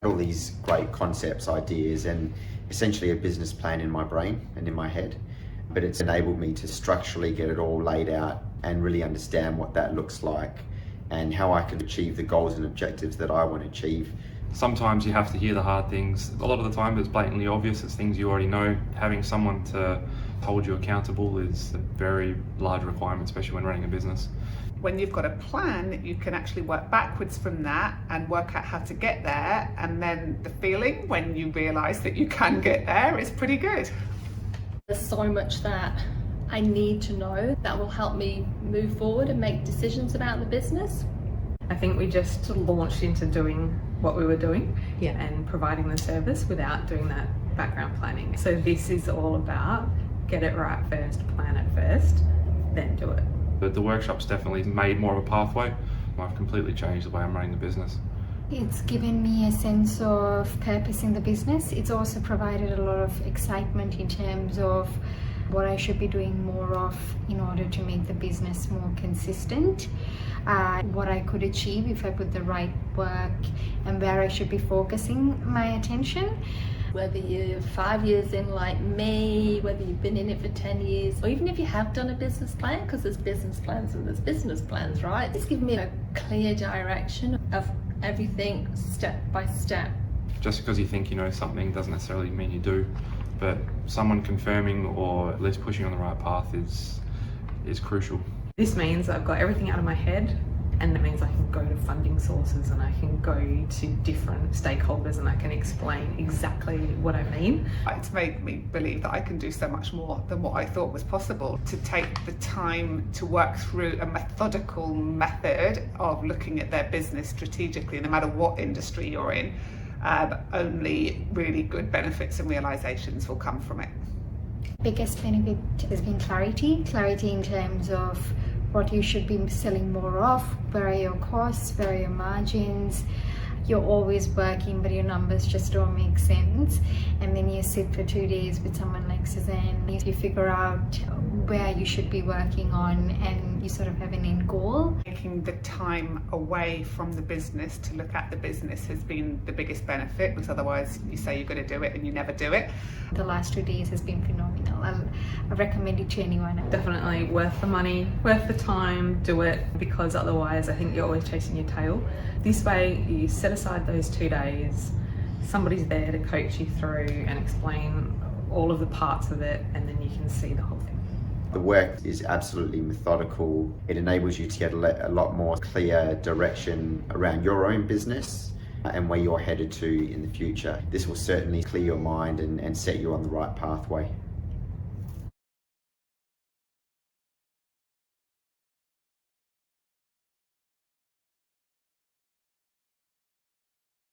All these great concepts, ideas, and essentially a business plan in my brain and in my head. But it's enabled me to structurally get it all laid out and really understand what that looks like and how I can achieve the goals and objectives that I want to achieve. Sometimes you have to hear the hard things. A lot of the time it's blatantly obvious, it's things you already know. Having someone to hold you accountable is a very large requirement, especially when running a business. When you've got a plan, you can actually work backwards from that and work out how to get there, and then the feeling when you realise that you can get there is pretty good. There's so much that I need to know that will help me move forward and make decisions about the business. I think we just launched into doing what we were doing and providing the service without doing that background planning. So this is all about get it right first, plan it first, then do it. The workshop's definitely made more of a pathway. I've completely changed the way I'm running the business. It's given me a sense of purpose in the business. It's also provided a lot of excitement in terms of what I should be doing more of in order to make the business more consistent, what I could achieve if I put the right work, and where I should be focusing my attention. Whether you're 5 years in like me, whether you've been in it for 10 years, or even if you have done a business plan, because there's business plans and there's business plans, right? It's given me a clear direction of everything step by step. Just because you think you know something doesn't necessarily mean you do, but someone confirming or at least pushing on the right path is crucial. This means I've got everything out of my head, and that means I can go to funding sources and I can go to different stakeholders and I can explain exactly what I mean. It's made me believe that I can do so much more than what I thought was possible. To take the time to work through a methodical method of looking at their business strategically, no matter what industry you're in, only really good benefits and realizations will come from it. Biggest benefit has been clarity in terms of what you should be selling more of, where are your costs, where are your margins. You're always working, but your numbers just don't make sense. And then you sit for 2 days with someone like Suzanne, you figure out where you should be working on, and you sort of have an end goal. Taking the time away from the business to look at the business has been the biggest benefit, because otherwise you say you're going to do it and you never do it. The last 2 days has been phenomenal. I recommend it to anyone. Definitely worth the money, worth the time, do it, because otherwise I think you're always chasing your tail. This way you set aside those 2 days, somebody's there to coach you through and explain all of the parts of it, and then you can see the whole thing. The work is absolutely methodical. It enables you to get a lot more clear direction around your own business and where you're headed to in the future. This will certainly clear your mind and set you on the right pathway.